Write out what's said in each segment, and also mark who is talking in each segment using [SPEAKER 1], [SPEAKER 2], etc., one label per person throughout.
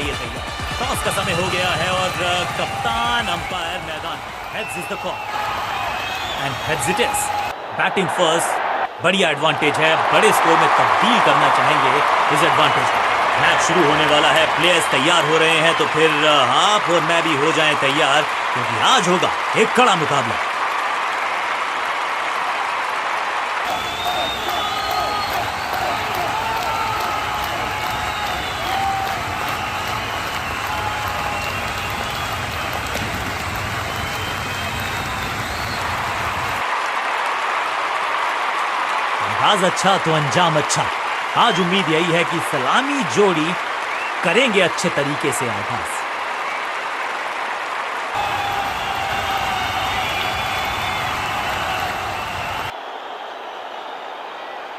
[SPEAKER 1] जाइए तैयार। टॉस का समय हो गया है और कप्तान अंपायर मैदान heads is the call and heads it is. Batting first, बढ़िया एडवांटेज है, बड़े स्कोर में तब्दील करना चाहेंगे इस एडवांटेज को। मैच शुरू होने वाला है, प्लेयर्स तैयार हो रहे हैं, तो फिर आप और मैं भी हो जाएं तैयार, क्योंकि आज होगा एक कड़ा मुकाबला। आगाज अच्छा तो अंजाम अच्छा। आज उम्मीद यही है कि सलामी जोड़ी करेंगे अच्छे तरीके से आगाज।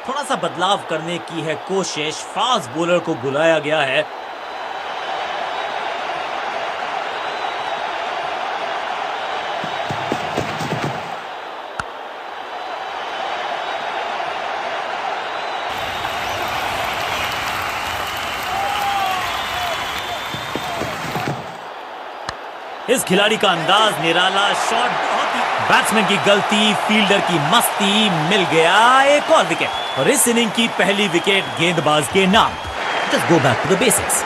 [SPEAKER 1] थोड़ा सा बदलाव करने की है कोशिश, फास्ट बॉलर को बुलाया गया है। इस खिलाड़ी का अंदाज निराला, शॉट बहुत ही, बैट्समैन की गलती, फील्डर की मस्ती, मिल गया एक और विकेट और इस इनिंग की पहली विकेट गेंदबाज के नाम। Just go back to the basics.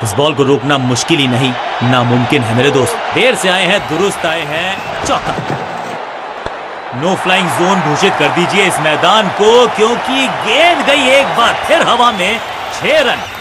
[SPEAKER 1] इस बॉल को रोकना मुश्किल ही नहीं, नामुमकिन है मेरे दोस्त। देर से आए हैं, दुरुस्त आए हैं, चौका। नो फ्लाइंग जोन घोषित कर दीजिए इस मैदान को, क्योंकि गेंद गई एक बार फिर हवा में। 6 रन।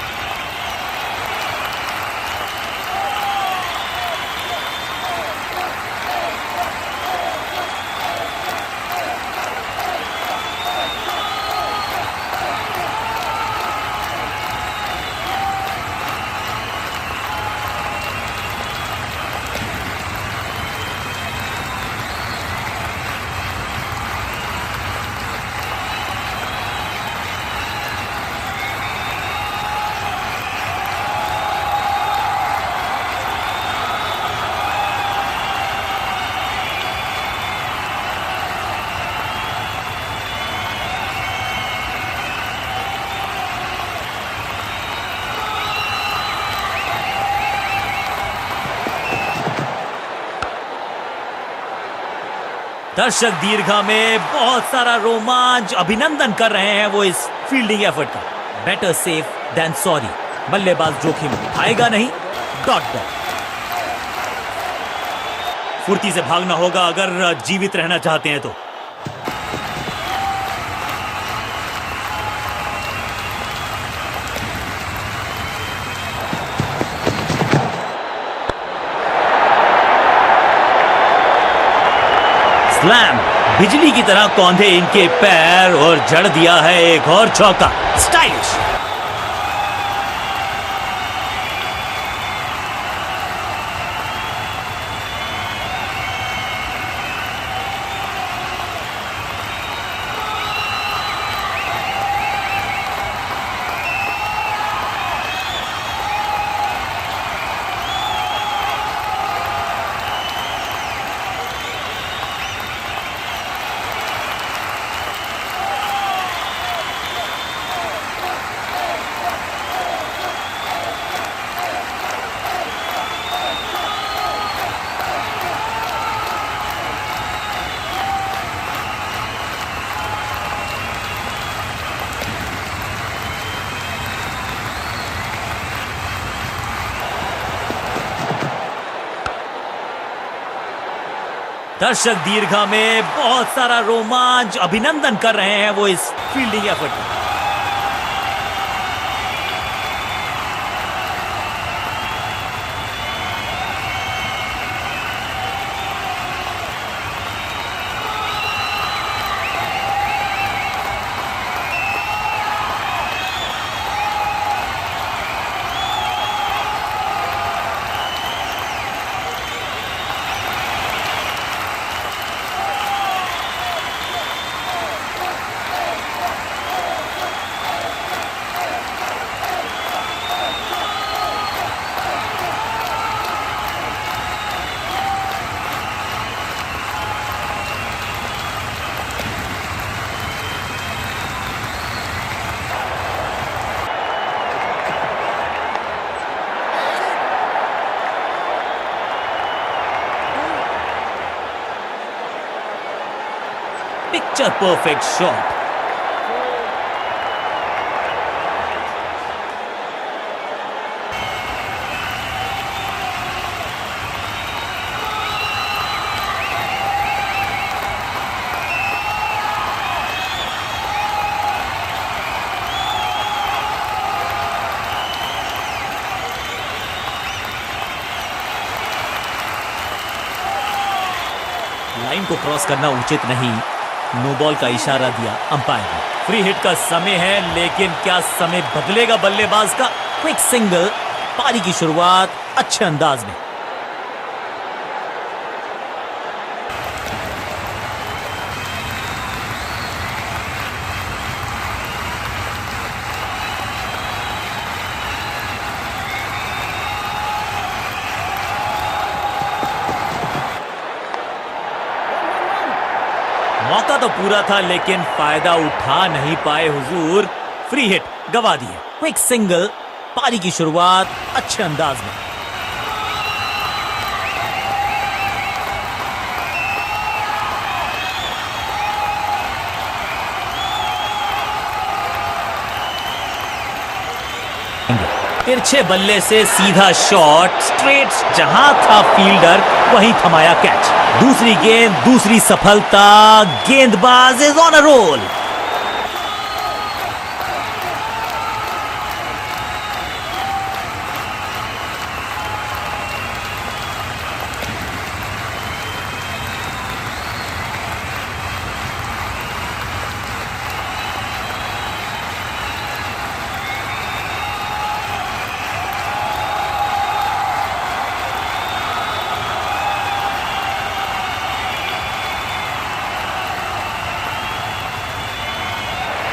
[SPEAKER 1] दर्शक दीर्घा में बहुत सारा रोमांच, अभिनंदन कर रहे हैं वो इस फील्डिंग एफर्ट का। Better safe than sorry. बल्लेबाज जोखिम उठाएगा नहीं। Dot ball. फुर्ती से भागना होगा अगर जीवित रहना चाहते हैं तो। स्लैम, बिजली की तरह कौंधे इनके पैर और जड़ दिया है एक और चौका। स्टाइलिश। दर्शक दीर्घा में बहुत सारा रोमांच, अभिनंदन कर रहे हैं वो इस फील्डिंग एफर्ट का। Picture perfect shot. लाइन को क्रॉस करना उचित नहीं, नो बॉल का इशारा दिया अंपायर ने। फ्री हिट का समय है, लेकिन क्या समय बदलेगा बल्लेबाज का? क्विक सिंगल, पारी की शुरुआत अच्छे अंदाज में। मौका तो पूरा था, लेकिन फायदा उठा नहीं पाए हुजूर। फ्री हिट गवा दिए। क्विक सिंगल, पारी की शुरुआत अच्छे अंदाज में। तिरछे बल्ले से सीधा शॉट, स्ट्रेट, जहां था फील्डर वहीं थमाया कैच। दूसरी गेंद, दूसरी सफलता, गेंदबाज इज ऑन अ रोल।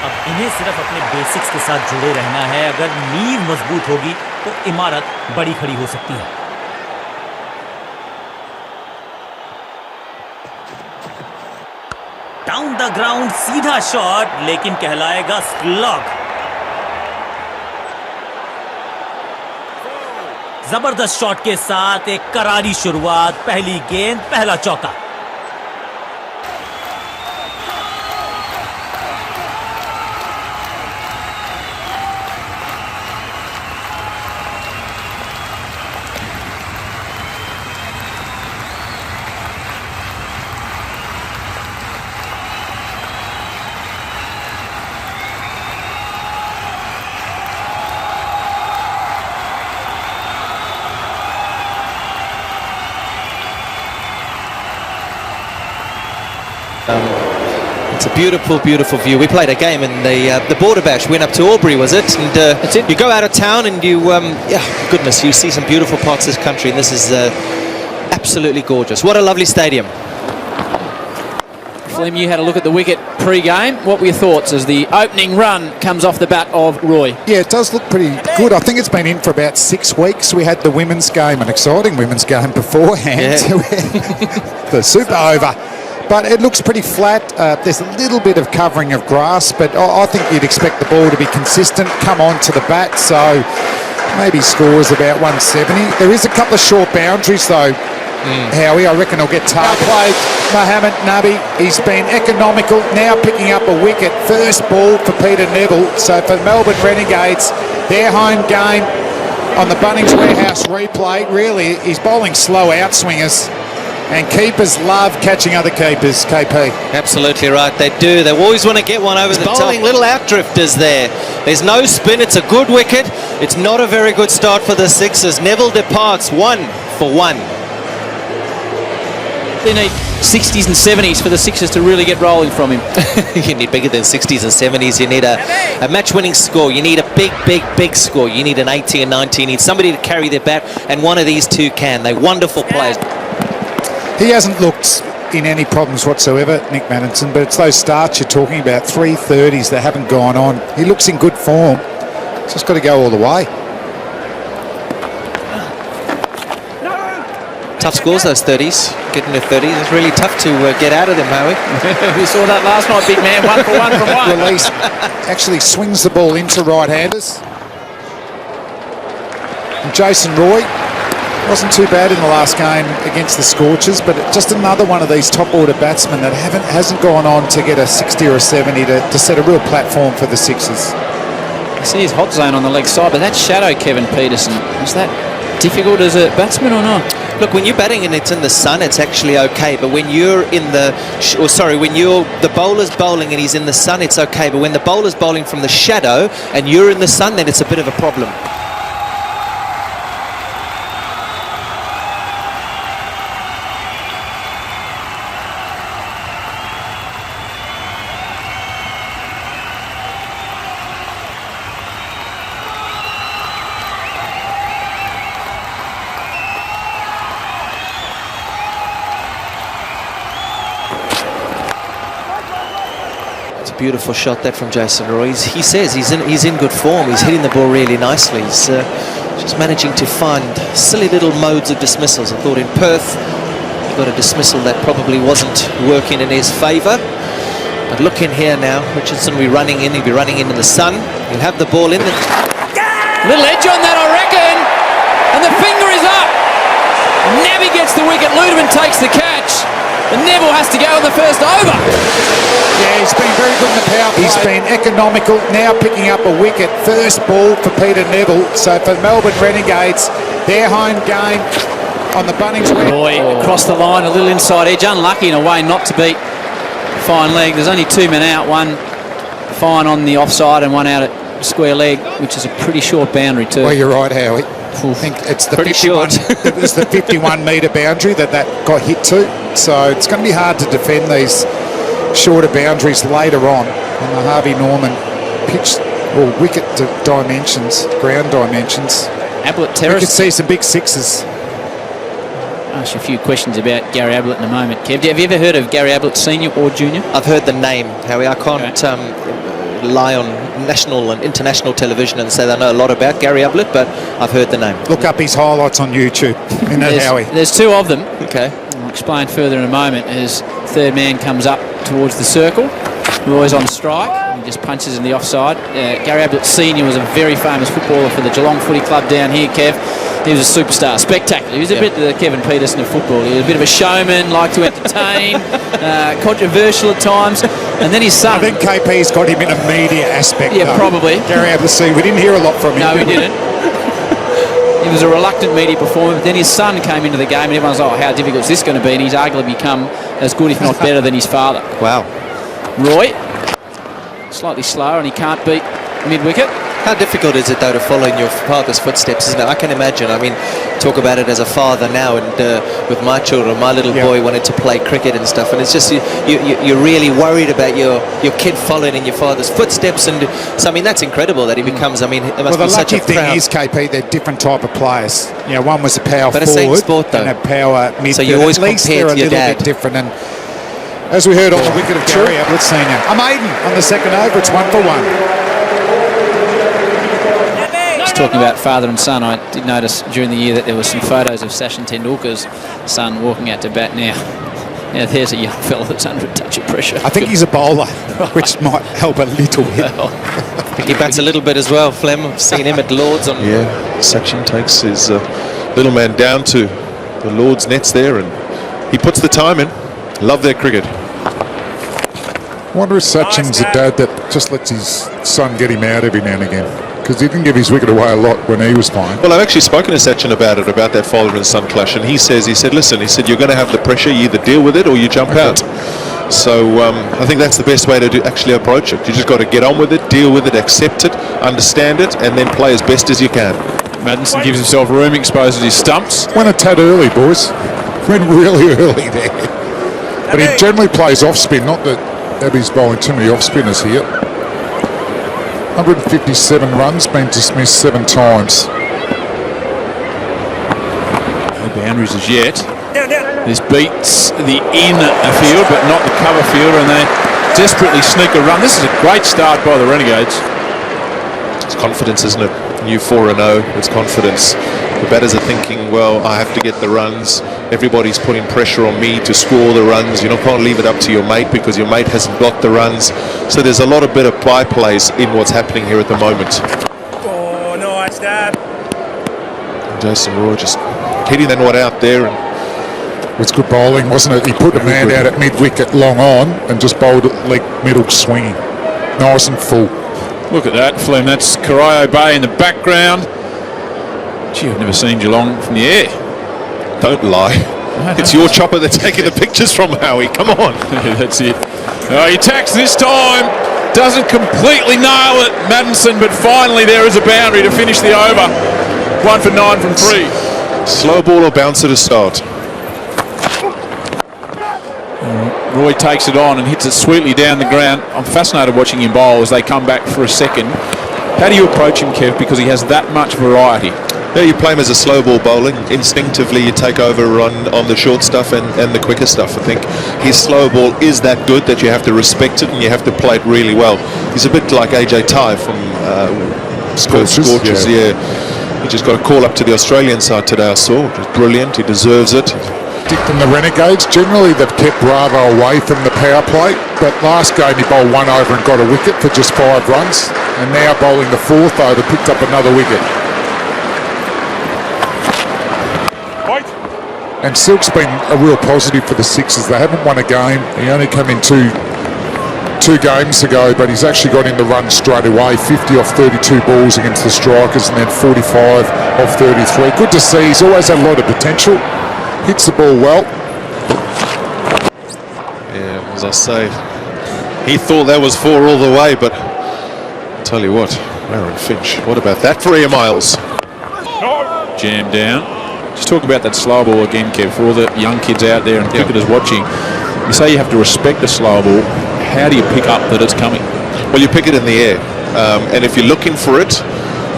[SPEAKER 1] अब इन्हें सिर्फ अपने बेसिक्स के साथ जुड़े रहना है। अगर नींव मजबूत होगी तो इमारत बड़ी खड़ी हो सकती है। डाउन द ग्राउंड, सीधा शॉट, लेकिन कहलाएगा स्लॉग। जबरदस्त शॉट के साथ एक करारी शुरुआत, पहली गेंद, पहला चौका।
[SPEAKER 2] It's a beautiful, beautiful view. We played a game in the Border Bash. Went up to Albury, was it? And
[SPEAKER 3] That's it.
[SPEAKER 2] you go out of town and you, yeah, goodness, you see some beautiful parts of this country, and this is absolutely gorgeous. What a lovely stadium.
[SPEAKER 3] Flem, you had a look at the wicket pre-game. What were your thoughts as the opening run comes off the bat of Roy?
[SPEAKER 4] Yeah, it does look pretty good. I think it's been in for about 6 weeks. We had the women's game, an exciting women's game beforehand.
[SPEAKER 2] Yeah.
[SPEAKER 4] The super over. But it looks pretty flat. There's a little bit of covering of grass, but I think you'd expect the ball to be consistent, come on to the bat, so maybe scores about 170. There is a couple of short boundaries though, Howie. I reckon he'll get targeted. Well played, Mohammed Nabi. He's been economical, now picking up a wicket. First ball for Peter Neville. So for Melbourne Renegades, their home game on the Bunnings Warehouse replay, really, he's bowling slow outswingers. And keepers love catching other keepers, KP.
[SPEAKER 2] Absolutely right, they do. They always want to get one over the top. Little outdrifters there. There's no spin, it's a good wicket. It's not a very good start for the Sixers. Neville departs 1 for 1.
[SPEAKER 3] They need 60s and 70s for the Sixers to really get rolling from him.
[SPEAKER 2] You need bigger than 60s and 70s. You need a match-winning score. You need a big score. You need an 80 and 90. You need somebody to carry their bat, and one of these two can. They're wonderful players.
[SPEAKER 4] He hasn't looked in any problems whatsoever, Nick Maddinson, but it's those starts you're talking about, 330s that haven't gone on. He looks in good form. Just got to go all the way.
[SPEAKER 2] Tough scores, those 30s. Getting to 30s, it's really tough to get out of them, Howie.
[SPEAKER 3] We saw that last night, big man. 1 for 1 from 1.
[SPEAKER 4] Release actually swings the ball into right-handers. And Jason Roy Wasn't too bad in the last game against the Scorchers, but just another one of these top-order batsmen that hasn't gone on to get a 60 or a 70 to set a real platform for the Sixers.
[SPEAKER 3] I see his hot zone on the leg side, but that shadow, Kevin Peterson, is that difficult as a batsman or not?
[SPEAKER 2] Look, when you're batting and it's in the sun, it's actually okay. But when you're in the, when the bowler's bowling and he's in the sun, it's okay. But when the bowler's bowling from the shadow and you're in the sun, then it's a bit of a problem. Beautiful shot that from Jason Roy. He says he's in good form. He's hitting the ball really nicely. He's just managing to find silly little modes of dismissals. I thought in Perth he got a dismissal that probably wasn't working in his favour. But look in here now. Richardson will be running in. He'll be running in the sun. He'll have the ball in.
[SPEAKER 3] Little edge on that, I reckon. And the finger is up. Nabby gets the wicket. Ludeman takes the catch. And Neville has to go in the first over.
[SPEAKER 4] Yeah, he's been very good in the power play. He's been economical, now picking up a wicket. First ball for Peter Neville. So for Melbourne Renegades, their home game on the Bunnings.
[SPEAKER 3] Boy, across the line, a little inside edge. Unlucky in a way not to beat fine leg. There's only 2 men out, one fine on the offside and one out at square leg, which is a pretty short boundary too.
[SPEAKER 4] Well, you're right, Howie. I think it's the 51, it was the 51-metre boundary that got hit to. So it's going to be hard to defend these shorter boundaries later on in the Harvey Norman pitch or wicket dimensions, ground dimensions.
[SPEAKER 3] Ablett Terrace.
[SPEAKER 4] We could see some big sixes.
[SPEAKER 3] I'll ask you a few questions about Gary Ablett in a moment, Kev. Have you ever heard of Gary Ablett Senior or Junior?
[SPEAKER 2] I've heard the name, Howie. I can't lie on national and international television and say they know a lot about Gary Ablett, but I've heard the name.
[SPEAKER 4] Look up his highlights on YouTube. Howie.
[SPEAKER 3] There's two of them.
[SPEAKER 2] Okay.
[SPEAKER 3] I'll explain further in a moment as third man comes up towards the circle. We're always on strike. He just punches in the offside. Gary Ablett Senior was a very famous footballer for the Geelong Footy Club down here, Kev. He was a superstar, spectacular. He was a bit the Kevin Peterson of football. He was a bit of a showman, liked to entertain, controversial at times. And then his son.
[SPEAKER 4] I think KP's got him in a media aspect.
[SPEAKER 3] Yeah, probably.
[SPEAKER 4] Gary Ablett Senior. We didn't hear a lot from him.
[SPEAKER 3] No, we didn't. He was a reluctant media performer, but then his son came into the game and everyone's like, oh, how difficult is this going to be? And he's arguably become as good, if not better, than his father.
[SPEAKER 2] Wow.
[SPEAKER 3] Roy, slightly slower and he can't beat mid-wicket.
[SPEAKER 2] How difficult is it, though, to follow in your father's footsteps, isn't it? I can imagine. I mean, talk about it as a father now, and with my children, my little boy wanted to play cricket and stuff, and it's just you're really worried about your kid following in your father's footsteps, and so I mean that's incredible that he becomes. I mean, it must be such a
[SPEAKER 4] lucky thing is, KP, they're different type of players. You know, one was a power forward,
[SPEAKER 2] same sport, though.
[SPEAKER 4] And a power midfield.
[SPEAKER 2] So you always
[SPEAKER 4] at least
[SPEAKER 2] compare
[SPEAKER 4] they're
[SPEAKER 2] to your
[SPEAKER 4] a little
[SPEAKER 2] dad.
[SPEAKER 4] bit different. And as we heard on the wicket of Gary Ablett Senior, a maiden on the second over. It's 1 for 1.
[SPEAKER 3] Talking about father and son, I did notice during the year that there were some photos of Sachin Tendulkar's son walking out to bat now. Now there's a young fella that's under a touch of pressure.
[SPEAKER 4] I think he's a bowler, which might help a little bit.
[SPEAKER 2] I think he bats a little bit as well, Flem. I've seen him at Lords.
[SPEAKER 5] Yeah, Sachin takes his little man down to the Lords nets there and he puts the time in. Love their cricket.
[SPEAKER 4] I wonder if Sachin's a dad that just lets his son get him out every now and again. Because he didn't give his wicket away a lot when he was playing.
[SPEAKER 5] Well, I've actually spoken to Sachin about that father and son clash, and he said, listen, you're going to have the pressure, you either deal with it or you jump out. So I think that's the best way to actually approach it. You just got to get on with it, deal with it, accept it, understand it, and then play as best as you can.
[SPEAKER 6] Madison gives himself room, exposes his stumps.
[SPEAKER 4] Went a tad early, boys. Went really early there. But he generally plays off spin, not that Abby's bowling too many off spinners here. 157 runs, been dismissed 7 times.
[SPEAKER 6] No boundaries as yet. This beats the inner field, but not the cover field, and they desperately sneak a run. This is a great start by the Renegades.
[SPEAKER 5] It's confidence, isn't it? New 4-0, it's confidence. The batters are thinking, well, I have to get the runs. Everybody's putting pressure on me to score the runs. You can't leave it up to your mate because your mate hasn't got the runs. So there's a lot of bit of byplays in what's happening here at the moment.
[SPEAKER 1] Oh, nice stab.
[SPEAKER 5] Jason Roy just Hitting that one out there. And
[SPEAKER 4] It was good bowling, wasn't it? He put the man out at mid-wicket long on and just bowled it leg middle swinging. Nice and full.
[SPEAKER 6] Look at that, Flem. That's Corio Bay in the background. Gee, I've never seen Geelong from the air.
[SPEAKER 5] don't lie. It's your chopper that's taking the pictures from Howie. Come on.
[SPEAKER 6] That's it. Oh, he tacks this time. Doesn't completely nail it, Maddinson, but finally there is a boundary to finish the over. 1 for 9 from 3.
[SPEAKER 5] Slow ball or bouncer to start.
[SPEAKER 6] Roy takes it on and hits it sweetly down the ground. I'm fascinated watching him bowl as they come back for a second. How do you approach him, Kev? Because he has that much variety.
[SPEAKER 5] Yeah, you play him as a slow ball bowling. Instinctively, you take over on the short stuff and the quicker stuff. I think his slow ball is that good that you have to respect it and you have to play it really well. He's a bit like AJ Ty from Scorchers. Yeah. He just got a call up to the Australian side today, I saw. Just brilliant. He deserves it.
[SPEAKER 4] And the Renegades, generally they've kept Bravo away from the power play, but last game he bowled one over and got a wicket for just 5 runs, and now bowling the 4th over picked up another wicket. And Silk's been a real positive for the Sixers. They haven't won a game. He only came in two games ago, but he's actually got in the run straight away. 50 off 32 balls against the Strikers and then 45 off 33. Good to see. He's always had a lot of potential. Hits the ball well.
[SPEAKER 5] Yeah, as I say, he thought that was 4 all the way, but I'll tell you what, Aaron Finch, what about that for Ian Miles?
[SPEAKER 6] Jam down. Just talk about that slow ball again, Kev, for all the young kids out there and cricketers watching. You say you have to respect the slow ball. How do you pick up that it's coming?
[SPEAKER 5] Well, you pick it in the air, and if you're looking for it,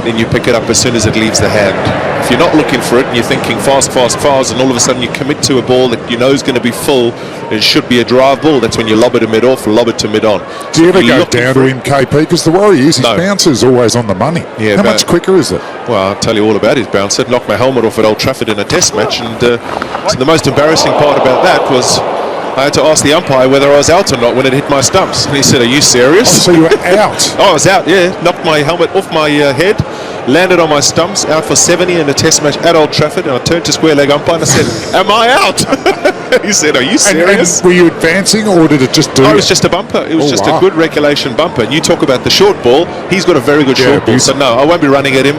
[SPEAKER 5] then you pick it up as soon as it leaves the hand. If you're not looking for it and you're thinking fast, and all of a sudden you commit to a ball that you know is going to be full, it should be a drive ball, that's when you lob it to mid-off or lob it to mid-on.
[SPEAKER 4] Do you ever go down to him, KP? Because the worry is his bouncer is always on the money.
[SPEAKER 5] Yeah,
[SPEAKER 4] how much quicker is it?
[SPEAKER 5] Well, I'll tell you all about his bouncer. Knocked my helmet off at Old Trafford in a test match, and so the most embarrassing part about that was I had to ask the umpire whether I was out or not when it hit my stumps. And he said, "Are you serious?"
[SPEAKER 4] Oh, so you were out?
[SPEAKER 5] Oh, I was out, yeah. Knocked my helmet off my head, landed on my stumps, out for 70 in a test match at Old Trafford, and I turned to square leg umpire and I said, "Am I out?" He said, "Are you serious?"
[SPEAKER 4] And were you advancing or did it just do?
[SPEAKER 5] Oh, it was just a bumper. It was just a good regulation bumper. And you talk about the short ball, he's got a very good short ball. So no, I won't be running at him.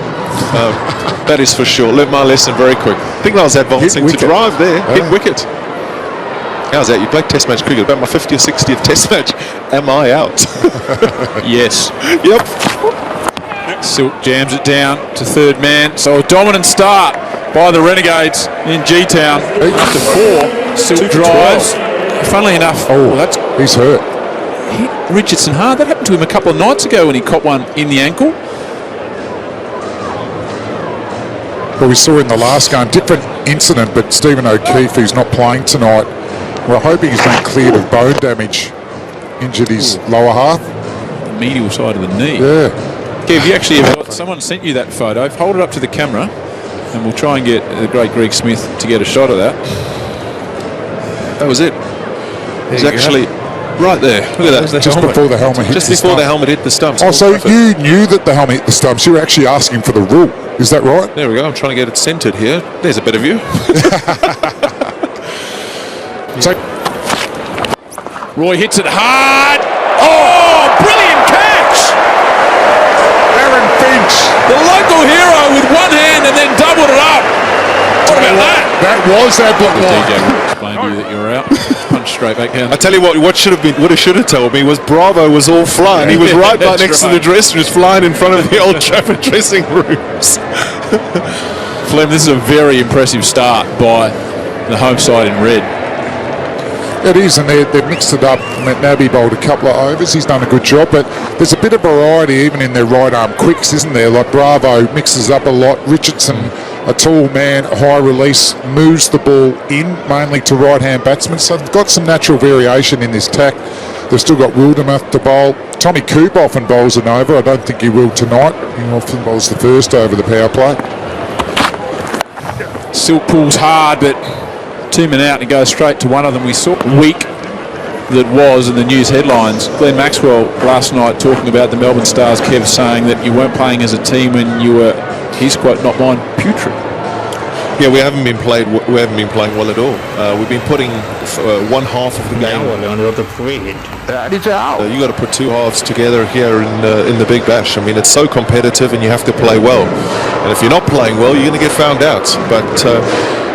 [SPEAKER 5] That is for sure. Learned my lesson very quick. I think I was advancing to drive there. Hit wicket. How's that? You played test match cricket, about my 50th or 60th test match. Am I out?
[SPEAKER 6] Yes.
[SPEAKER 5] Yep.
[SPEAKER 6] Silk jams it down to third man. So a dominant start by the Renegades in G-Town. Up to 4. Silk drives. Funnily enough,
[SPEAKER 4] he's hurt.
[SPEAKER 6] Hit Richardson hard. That happened to him a couple of nights ago when he caught one in the ankle.
[SPEAKER 4] Well, we saw in the last game, different incident, but Stephen O'Keefe, who's not playing tonight, we're hoping he's been cleared of bone damage. Injured his lower half.
[SPEAKER 6] The medial side of the knee.
[SPEAKER 4] Yeah.
[SPEAKER 6] Kev, you actually have got, someone sent you that photo. Hold it up to the camera and we'll try and get the great Greg Smith to get a shot of that.
[SPEAKER 5] That was it. He's actually right there. Look at that.
[SPEAKER 4] Just before the helmet hit
[SPEAKER 5] Just before the helmet hit the stumps.
[SPEAKER 4] Oh, so you knew that the helmet hit the stumps. You were actually asking for the rule. Is that right?
[SPEAKER 5] There we go. I'm trying to get it centered here. There's a bit of you.
[SPEAKER 4] So
[SPEAKER 6] Roy hits it hard. Oh, brilliant catch!
[SPEAKER 4] Aaron Finch,
[SPEAKER 6] the local hero with one hand and then doubled it up. What about that?
[SPEAKER 4] That was Ablett
[SPEAKER 6] DJ
[SPEAKER 4] line.
[SPEAKER 6] will explain to you that you were out. Punch straight back down.
[SPEAKER 5] I tell you what should have been, what it should have told me was Bravo was all flying. He was right by next to the dressing room, flying in front of the Old Trafford dressing rooms.
[SPEAKER 6] Flem, this is a very impressive start by the home side in red.
[SPEAKER 4] It is, and they've mixed it up. Nabby bowled a couple of overs. He's done a good job, but there's a bit of variety even in their right arm quicks, isn't there? Like Bravo mixes up a lot. Richardson, a tall man, high release, moves the ball in mainly to right-hand batsmen. So they've got some natural variation in this tack. They've still got Wildermuth to bowl. Tommy Coop often bowls an over. I don't think he will tonight. He often bowls the first over the power play.
[SPEAKER 6] Silk pulls hard, but 2 men out and goes straight to one of them. We saw week that was in the news headlines. Glenn Maxwell last night talking about the Melbourne Stars, Kev, saying that you weren't playing as a team when you were, his quote, not mine, putrid.
[SPEAKER 5] Yeah, we haven't been playing well at all. We've been putting one half of the game. You got to put two halves together here in the Big Bash. I mean, it's so competitive, and you have to play well. And if you're not playing well, you're going to get found out. But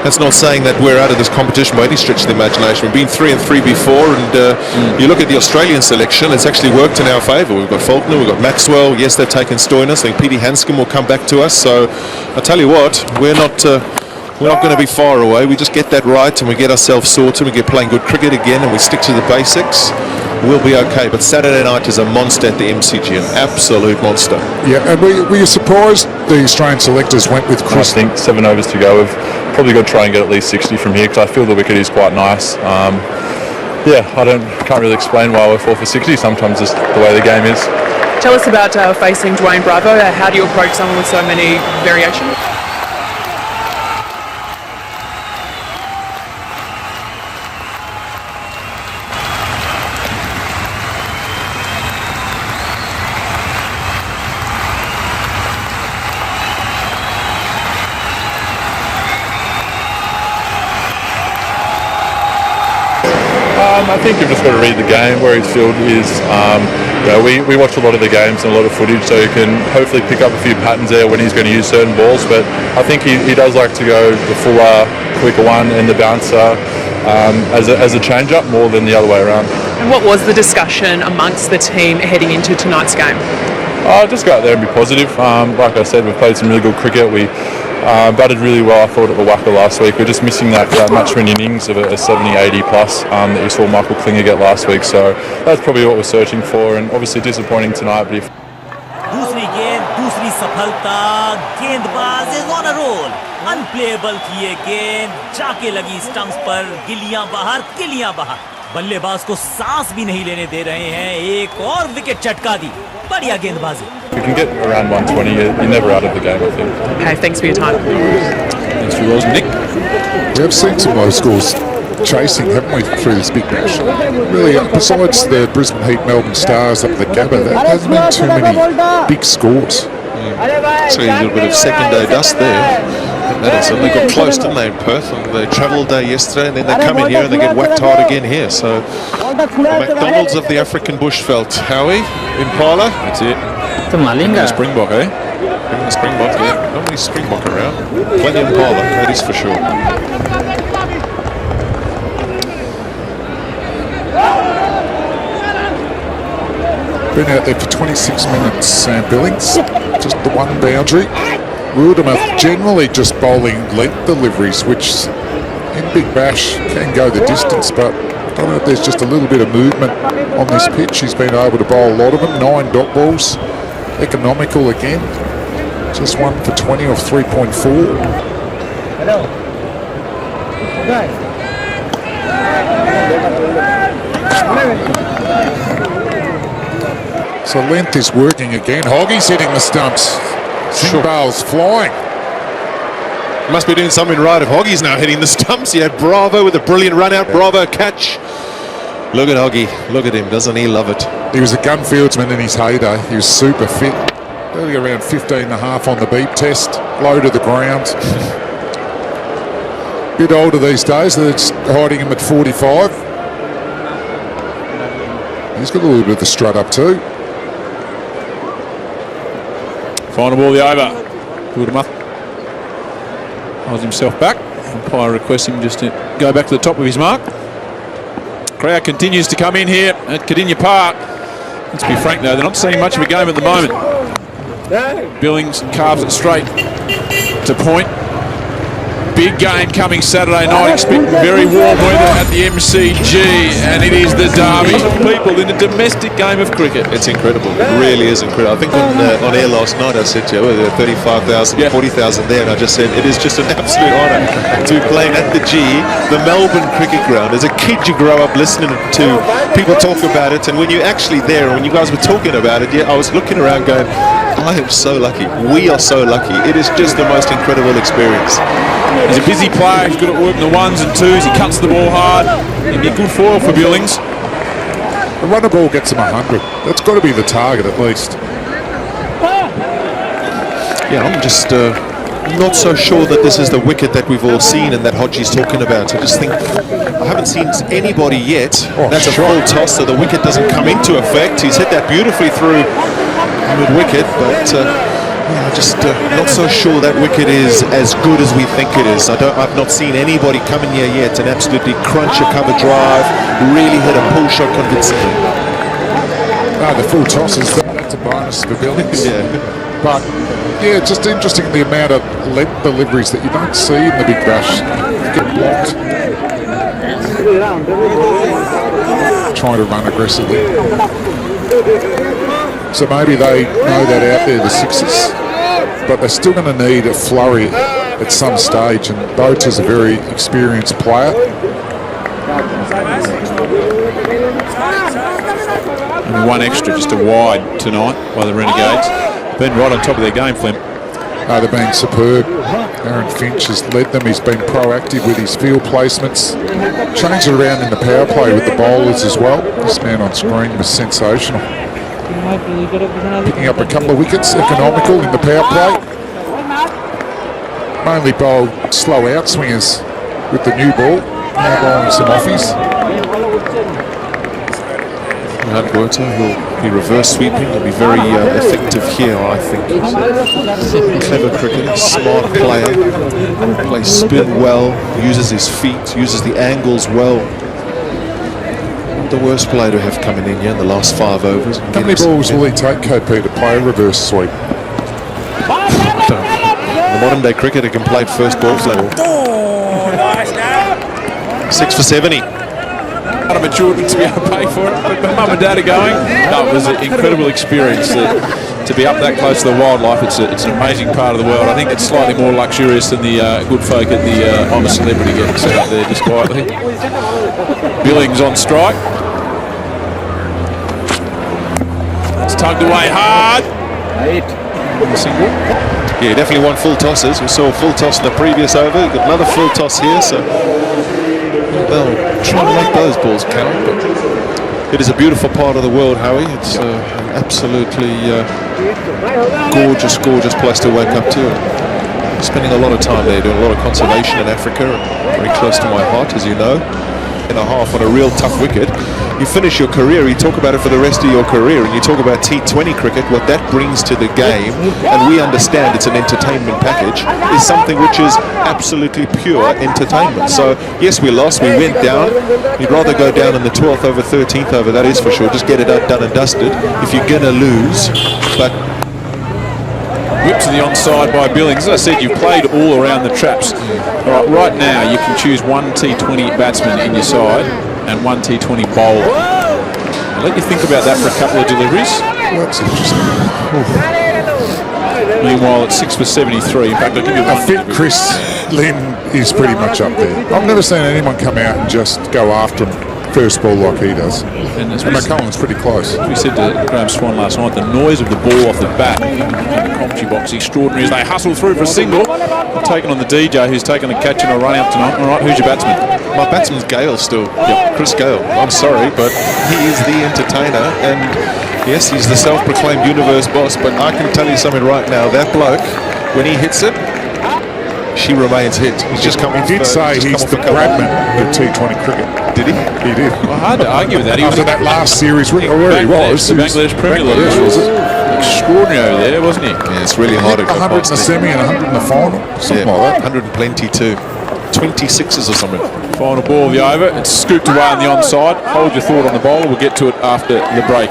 [SPEAKER 5] that's not saying that we're out of this competition by any stretch of the imagination. We've been 3-3 before, and you look at the Australian selection, it's actually worked in our favour. We've got Faulkner, we've got Maxwell. Yes, they've taken Stoinis. I think Petey Hanscom will come back to us. So I tell you what, we're not going to be far away. We just get that right, and we get ourselves sorted. We get playing good cricket again, and we stick to the basics. We'll be okay. But Saturday night is a monster at the MCG, an absolute monster.
[SPEAKER 4] Yeah, and were you surprised the Australian selectors went with Chris?
[SPEAKER 7] I think 7 overs to go. We've probably got to try and get at least 60 from here, because I feel the wicket is quite nice. Yeah, can't really explain why we're 4 for 60. Sometimes just the way the game is.
[SPEAKER 8] Tell us about facing Dwayne Bravo. How do you approach someone with so many variations?
[SPEAKER 7] I think you've just got to read the game. Where his field is, we watch a lot of the games and a lot of footage, so you can hopefully pick up a few patterns there when he's going to use certain balls. But I think he does like to go the fuller, quicker one and the bouncer as a change-up more than the other way around.
[SPEAKER 8] And what was the discussion amongst the team heading into tonight's game?
[SPEAKER 7] Just go out there and be positive. Like I said, we've played some really good cricket. We batted really well, I thought, at the Wacker last week. We're just missing that much-win innings of a 70-80 plus that you saw Michael Klinger get last week. So that's probably what we're searching for, and obviously disappointing tonight. But if
[SPEAKER 1] दूसरी गेंद, दूसरी सफलता, गेंदबाज is on a roll. Unplayable थी ये गेंद, जाके लगी स्टंप्स पर, गिलियां बाहर. बल्लेबाज को सांस भी नहीं लेने दे रहे हैं. एक और विकेट चटका दी. बढ़िया गेंदबाजी.
[SPEAKER 7] you can get around 120, you're never out of the game, I think.
[SPEAKER 8] Okay, thanks for your time.
[SPEAKER 6] Thanks for yours, Nick.
[SPEAKER 4] We have seen some low scores chasing, haven't we, through this Big Bash? Really, besides the Brisbane Heat, Melbourne Stars up the Gabba, there hasn't been too many big scores.
[SPEAKER 5] So a little bit of second day dust there. They got close, didn't they, in Perth? And they travelled day yesterday, and then they come in here and they get whacked hard again here. So the McDonald's of the African bushveld. Howie, Impala.
[SPEAKER 6] That's it. Bring the Springbok, eh?
[SPEAKER 5] Bring the Springbok, yeah. Not many Springbok around. Plenty Impala, that is for sure.
[SPEAKER 4] Been out there for 26 minutes, Sam Billings. Just the one boundary. Wildermuth generally just bowling length deliveries, which in Big Bash can go the distance, but I don't know if there's just a little bit of movement on this pitch. He's been able to bowl a lot of them. 9 dot balls. Economical again. Just 1 for 20 off 3.4. So length is working again. Hoggy's hitting the stumps. Bale's flying.
[SPEAKER 5] Must be doing something right if Hoggy's now hitting the stumps. He had Bravo with a brilliant run out. Bravo catch. Look at Hoggy. Look at him. Doesn't he love it?
[SPEAKER 4] He was a gun fieldsman in his heyday. He was super fit. Early around 15.5 on the beep test. Low to the ground. Bit older these days. They're just hiding him at 45. He's got a little bit of the strut up too.
[SPEAKER 6] Final ball, the over. Wildermuth holds himself back. Umpire requests him just to go back to the top of his mark. Crowd continues to come in here at Cardinia Park. Let's be frank though, they're not seeing much of a game at the moment. Billings carves it straight to point. Big game coming Saturday night. Expect very warm weather at the MCG, and it is the derby of people in a domestic game of cricket.
[SPEAKER 5] It's incredible. It really is incredible. I think on air last night I said to you, there were 35,000, 40,000 there, and I just said it is just an absolute honour to be playing at the G, the Melbourne Cricket Ground. As a kid, you grow up listening to people talk about it, and when you're actually there, and when you guys were talking about it, I was looking around going, I am so lucky. We are so lucky. It is just the most incredible experience.
[SPEAKER 6] He's a busy player. He's good at working the ones and twos. He cuts the ball hard. He'd be a good foil for Billings.
[SPEAKER 4] The runner ball gets him 100. That's got to be the target at least.
[SPEAKER 5] Yeah, I'm just not so sure that this is the wicket that we've all seen and that Hodgie's talking about. I just think I haven't seen anybody yet. That's a full toss, so the wicket doesn't come into effect. He's hit that beautifully through mid-wicket, but I'm just not so sure that wicket is as good as we think it is. I've not seen anybody come in here yet and absolutely crunch a cover drive, really hit a pull shot convincingly.
[SPEAKER 4] The full tosses, that's a bonus for Billings.
[SPEAKER 5] Yeah.
[SPEAKER 4] But yeah, just interesting the amount of length deliveries that you don't see in the Big Bash. Get blocked. Trying to run aggressively. So maybe they know that out there, the sixes, but they're still going to need a flurry at some stage, and Bota's a very experienced player.
[SPEAKER 6] And one extra, just a wide tonight by the Renegades. Been right on top of their game, Flem.
[SPEAKER 4] They've been superb. Aaron Finch has led them. He's been proactive with his field placements. Changed it around in the power play with the bowlers as well. This man on screen was sensational. Picking up a couple of wickets, economical in the power play. Mainly bowled slow outswingers with the new ball. Now bowling some offies.
[SPEAKER 5] Bota, he'll be reverse sweeping. He'll be very effective here, I think. Clever cricketer, smart player, plays spin well, uses his feet, uses the angles well. Not the worst player to have coming in here in the last 5 overs.
[SPEAKER 4] How many balls will he take, KP, to play a reverse sweep?
[SPEAKER 5] The modern day cricketer can play at first balls level. 6 for 70.
[SPEAKER 6] Not a mature to be able to pay for it, but mum and dad are going. No, it was an incredible experience to be up that close to the wildlife. It's an amazing part of the world. I think it's slightly more luxurious than the good folk at the I'm a Celebrity getting set up there just quietly. Billings on strike. It's tugged away hard. Single.
[SPEAKER 5] Yeah, definitely won full tosses. We saw a full toss in the previous over. Got another full toss here, so they'll try to make those balls count. But it is a beautiful part of the world, Howie. It's an absolutely gorgeous, gorgeous place to wake up to. Spending a lot of time there, doing a lot of conservation in Africa, and very close to my heart, as you know. And a half on a real tough wicket. You finish your career, you talk about it for the rest of your career, and you talk about T20 cricket, what that brings to the game, and we understand it's an entertainment package, is something which is absolutely pure entertainment. So, yes, we lost, we went down. You'd rather go down in the 12th over, 13th over, that is for sure. Just get it done and dusted if you're going to lose. But
[SPEAKER 6] Whip to the onside by Billings. As I said, you've played all around the traps. All right now you can choose one T20 batsman in your side and one T20 bowler. I'll let you think about that for a couple of deliveries.
[SPEAKER 4] That's interesting.
[SPEAKER 6] Meanwhile, it's 6 for 73. In fact, I'll give you
[SPEAKER 4] I think Chris Lynn is pretty much up there. I've never seen anyone come out and just go after him first ball like he does.
[SPEAKER 6] And
[SPEAKER 4] McCullum's pretty close.
[SPEAKER 6] As we said to Graham Swan last night, the noise of the ball off the bat in the commentary box extraordinary as they hustle through for a single. They're taking on the DJ, who's taken a catch and a run out tonight. All right, who's your batsman?
[SPEAKER 5] my batsman's Gale still. Yep. Chris Gale. I'm sorry, but he is the entertainer, and yes, he's the self-proclaimed universe boss, but I can tell you something right now, that bloke, when he hits it, she remains hit. He's just come off.
[SPEAKER 4] He did say he's the Bradman of T20 cricket.
[SPEAKER 5] Did he?
[SPEAKER 4] He did.
[SPEAKER 6] Well, hard to argue with that. He
[SPEAKER 4] After that last series, where he was.
[SPEAKER 6] The Bangladesh Premier League.
[SPEAKER 4] Was it?
[SPEAKER 6] Extraordinary over there, wasn't he?
[SPEAKER 5] Yeah, it's really hard to go
[SPEAKER 4] 100 in the semi and 100 in the final. Something like that.
[SPEAKER 5] 100 and plenty too. 26s or something.
[SPEAKER 6] Final ball of the over. It's scooped away on the onside. Hold your thought on the bowler. We'll get to it after the break.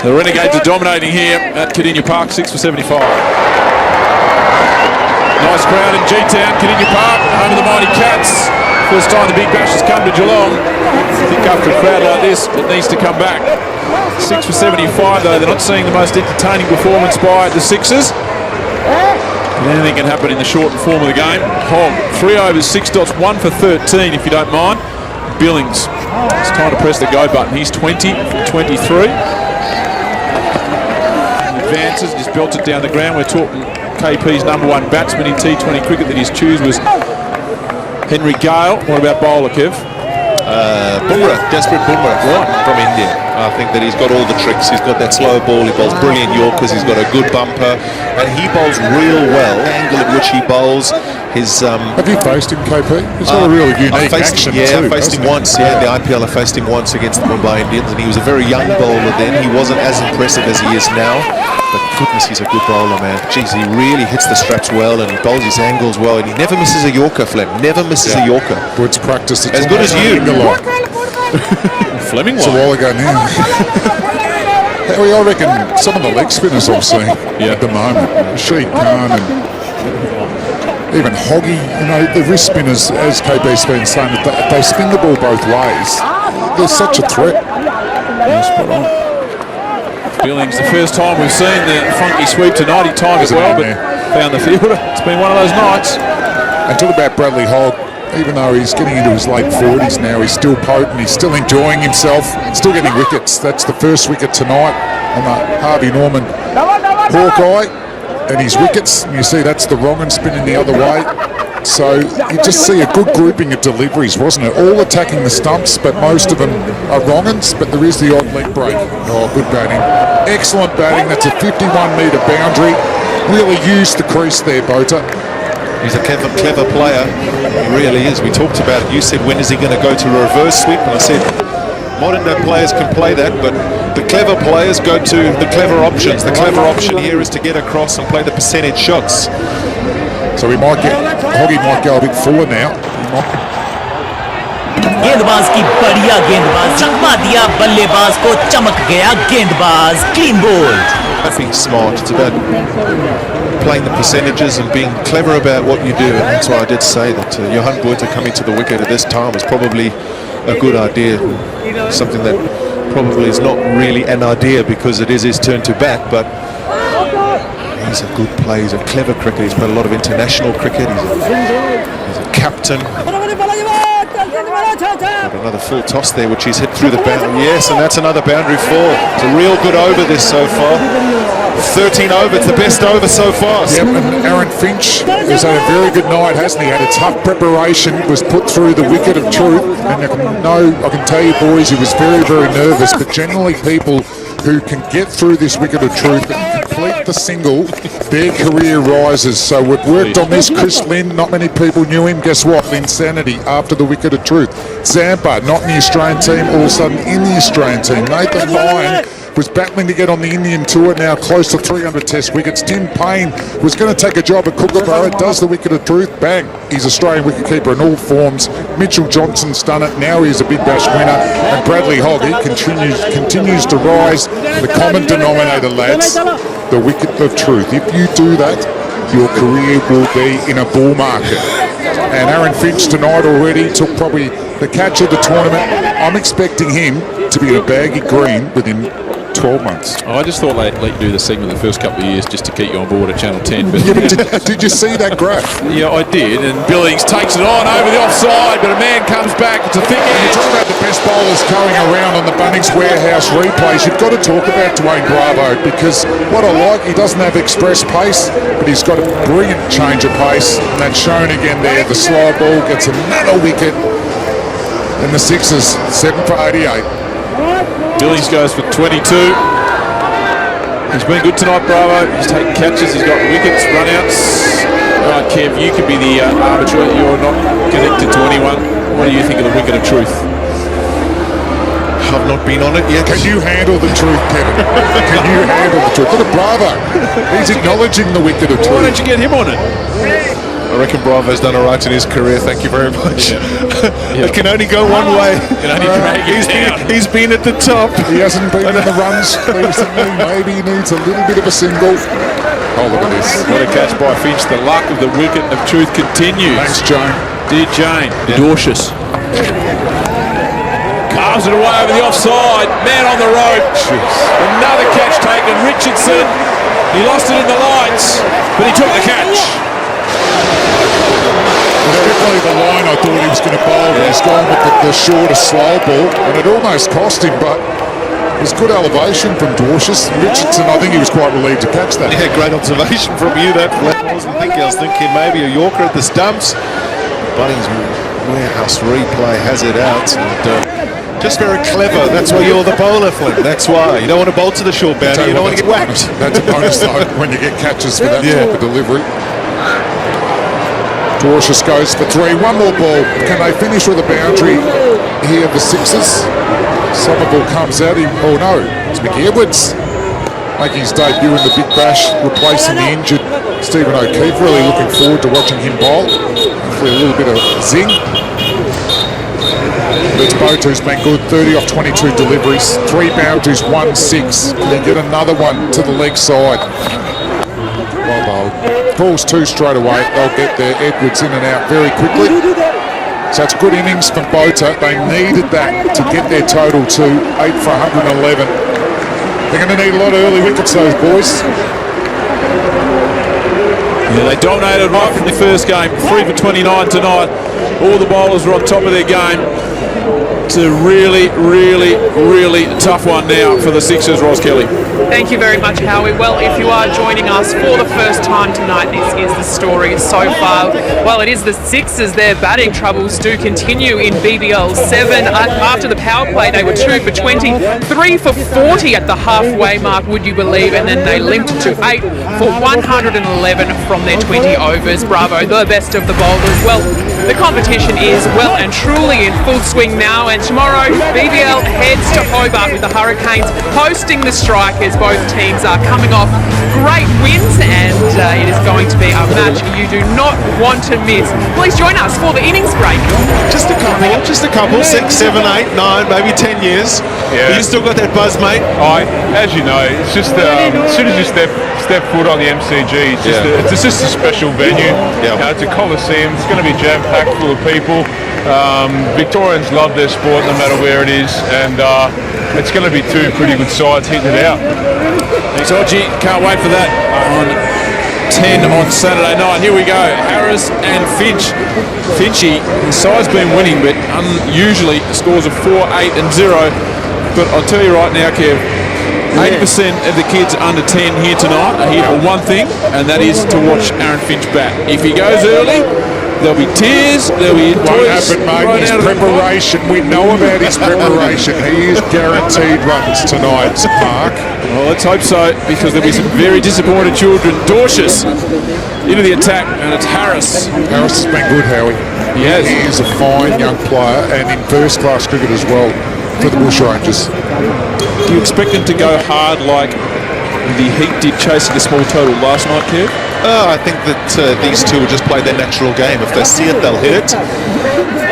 [SPEAKER 6] The Renegades are dominating here at Cardinia Park, 6 for 75. Nice crowd in G-Town, Cardinia Park, home of the Mighty Cats. First time the Big Bash has come to Geelong. I think after a crowd like this, it needs to come back. 6 for 75 though, they're not seeing the most entertaining performance by the Sixers. But anything can happen in the shortened form of the game. Hogg, 3 overs, 6 dots, 1 for 13 if you don't mind. Billings, it's time to press the go button. He's 20 for 23. Advances, just belts it down the ground. We're talking KP's #1 batsman in T20 cricket that his choose was Henry Gale. What about bowler, Kev?
[SPEAKER 5] Bumrah, desperate Bumrah from India. I think that he's got all the tricks. He's got that slow ball. He bowls brilliant Yorkers. He's got a good bumper, and he bowls real well. The angle at which he bowls, his.
[SPEAKER 9] Have you faced him, KP? He's got a really unique action
[SPEAKER 5] I
[SPEAKER 9] too.
[SPEAKER 5] faced him once. Yeah, in the IPL, I faced him once against the Mumbai Indians, and he was a very young bowler then. He wasn't as impressive as he is now, but goodness, he's a good bowler, man. Jeez, he really hits the straps well, and he bowls his angles well, and he never misses a Yorker, Flem. Never misses a Yorker.
[SPEAKER 9] Wood's practiced it
[SPEAKER 5] as good as you.
[SPEAKER 6] Fleming
[SPEAKER 9] It's a while ago now. I reckon some of the leg spinners I've seen at the moment, Rashmi Khan and even Hoggy, you know, the wrist spinners, as KB's been saying, they spin the ball both ways. They're such a threat.
[SPEAKER 6] Spot on. Billings, the first time we've seen the funky sweep tonight. He timed it well, but found the fielder. It's been one of those nights.
[SPEAKER 9] And talk about Bradley Hogg. Even though he's getting into his late 40s now, he's still potent, he's still enjoying himself, still getting wickets. That's the first wicket tonight on the Harvey Norman Hawkeye, and his wickets. And you see that's the wrong and spinning the other way. So you just see a good grouping of deliveries, wasn't it? All attacking the stumps, but most of them are wrong-uns, but there is the odd leg break. Oh, good batting. Excellent batting. That's a 51-metre boundary. Really used the crease there, Bota.
[SPEAKER 5] He's a clever player. He really is. We talked about it. You said, when is he going to go to a reverse sweep? And I said, modern day players can play that, but the clever players go to the clever options. The clever option here is to get across and play the percentage shots.
[SPEAKER 9] So we might get, Hoggy might go a bit fuller now.
[SPEAKER 1] गेंदबाज की बढ़िया गेंदबाज चकमा दिया बल्लेबाज को चमक गया गेंदबाज clean bowled
[SPEAKER 5] Being smart, it's about playing the percentages and being clever about what you do, and that's why I did say that Johan Botha coming to the wicket at this time was probably a good idea. Something that probably is not really an idea because it is his turn to bat, but he's a good player, he's a clever cricketer, he's played a lot of international cricket, he's a captain. Got another full toss there, which he's hit through the boundary. Yes, and that's another boundary four. It's a real good over this so far. 13 over, it's the best over so far.
[SPEAKER 9] Yep, and Aaron Finch has had a very good night, hasn't he? Had a tough preparation, was put through the wicket of truth, and I can tell you boys, he was very, very nervous, but generally people who can get through this wicket of truth and complete the single, their career rises. So we've worked on this. Chris Lynn, not many people knew him. Guess what? Insanity after the wicket of truth. Zampa, not in the Australian team, all of a sudden in the Australian team. Nathan Lyon was battling to get on the Indian tour, now close to 300 test wickets. Tim Payne was going to take a job at Kookaburra, does the wicket of truth, bang, he's Australian wicketkeeper in all forms. Mitchell Johnson's done it, now he's a Big Bash winner, and Bradley Hogg, he continues to rise. The common denominator, lads, the wicket of truth. If you do that, your career will be in a bull market. And Aaron Finch tonight already took probably the catch of the tournament. I'm expecting him to be in a baggy green within 12 months.
[SPEAKER 6] I just thought they'd let you do the segment the first couple of years just to keep you on board at Channel 10. But
[SPEAKER 9] yeah, but did you see that graph?
[SPEAKER 6] Yeah, I did. And Billings takes it on over the offside, but a man comes back. It's a thick edge.
[SPEAKER 9] You talk about the best bowlers going around on the Bunnings Warehouse replays. You've got to talk about Dwayne Bravo, because what I like, he doesn't have express pace, but he's got a brilliant change of pace, and that's shown again there. The slow ball gets another wicket, and the Sixers 7 for 88.
[SPEAKER 6] Billings goes for 22. He's been good tonight, Bravo. He's taken catches, he's got wickets, run-outs. All right, Kev, you can be the arbiter. You're not connected to anyone. What do you think of the wicket of truth?
[SPEAKER 5] I've not been on it yet.
[SPEAKER 9] Can you handle the truth, Kevin? Can you handle the truth? Look at Bravo. He's acknowledging the wicket of truth.
[SPEAKER 6] Why don't you get him on it?
[SPEAKER 5] I reckon Bravo's done all right in his career. Thank you very much.
[SPEAKER 6] Yeah.
[SPEAKER 5] It can only go one way.
[SPEAKER 6] Can only drag him down.
[SPEAKER 5] He's been at the top.
[SPEAKER 9] He hasn't been in the runs recently. Maybe he needs a little bit of a single. Oh, look at this.
[SPEAKER 6] What a catch by Finch. The luck of the wicket of truth continues.
[SPEAKER 9] Thanks, Jane.
[SPEAKER 6] Dear Jane. Dorcious. Carves it away over the offside. Man on the rope. Another catch taken. Richardson. He lost it in the lights, but he took the catch.
[SPEAKER 9] Definitely the line I thought he was going to bowl, but he's gone with the shorter slow ball, and it almost cost him, but it was good elevation from Dorcious. Richardson, I think he was quite relieved to catch that.
[SPEAKER 5] Yeah, great observation from you. That I wasn't thinking. I was thinking maybe a Yorker at the stumps. Bunnings Warehouse replay has it out, and just very clever. That's why you're the bowler, Flynn. That's why. You don't want to bowl to the short boundary, you don't want to get whacked.
[SPEAKER 9] That's a bonus though, when you get catches for that type of delivery. Dorshus goes for 3. One more ball. Can they finish with a boundary here, the Sixers? Somerville comes out. Oh no, it's Mickey Edwards making his debut in the Big Bash, replacing the injured Stephen O'Keefe. Really looking forward to watching him bowl. Hopefully a little bit of zing. Botu's been good, 30 off 22 deliveries, 3 boundaries, 1 6. Can he get another one to the leg side? Well bowled. Balls 2 straight away. They'll get there. Edwards in and out very quickly. So it's good innings from Bota. They needed that to get their total to 8 for 111. They're going to need a lot of early wickets, those boys.
[SPEAKER 6] Yeah, they dominated right from the first game. 3 for 29 tonight. All the bowlers were on top of their game. It's a really, really, really tough one now for the Sixers, Ross Kelly.
[SPEAKER 8] Thank you very much, Howie. Well, if you are joining us for the first time tonight, this is the story so far. Well, it is the Sixers. Their batting troubles do continue in BBL 7. After the power play, they were 2 for 20, 3 for 40 at the halfway mark, would you believe? And then they limped to 8 for 111 from their 20 overs. Bravo, the best of the bowlers. Well, the competition is well and truly in full swing now, and tomorrow BBL heads to Hobart with the Hurricanes hosting the Strikers. Both teams are coming off great wins, and it is going to be a match you do not want to miss. Please join us for the innings break.
[SPEAKER 5] Just a couple, 6, 7, 8, 9, maybe 10 years.
[SPEAKER 7] Yeah.
[SPEAKER 5] But you still got that buzz, mate?
[SPEAKER 7] As you know, it's just as soon as you step foot on the MCG, it's just a special venue.
[SPEAKER 5] Yeah.
[SPEAKER 7] It's a coliseum. It's going to be jam-packed full of people. Victorians love their sport no matter where it is, and it's going to be 2 pretty good sides hitting it out.
[SPEAKER 6] Thanks, Odgie. Can't wait for that on 10 on Saturday night. Here we go. Harris and Finch. Finchy, his side's been winning, but unusually scores of 4, 8 and 0. But I'll tell you right now, Kev, 80% of the kids under 10 here tonight are here for one thing, and that is to watch Aaron Finch bat. If he goes early, there'll be tears, there'll be
[SPEAKER 9] Won't happen, mate. His preparation, we know about his preparation. He is guaranteed runs tonight, Mark.
[SPEAKER 6] Well, let's hope so, because there'll be some very disappointed children. Dorshus into the attack, and it's Harris.
[SPEAKER 9] Harris has been good, Howie.
[SPEAKER 6] He has.
[SPEAKER 9] He is a fine young player and in first-class cricket as well for the Bushrangers.
[SPEAKER 6] Do you expect them to go hard like the Heat did chasing a small total last night, Kev?
[SPEAKER 5] I think that these two will just play their natural game. If they see it, they'll hit it.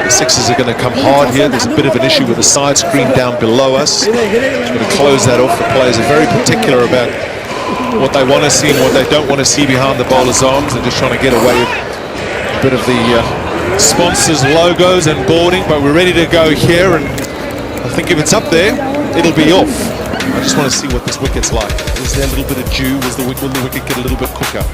[SPEAKER 5] The Sixers are going to come hard here. There's a bit of an issue with the side screen down below us. Just going to close that off. The players are very particular about what they want to see and what they don't want to see behind the bowler's arms. They're just trying to get away with a bit of the sponsors' logos and boarding, but we're ready to go here, and I think if it's up there, it'll be off. I just want to see what this wicket's like. Is there a little bit of dew? Will the wicket get a little bit quicker?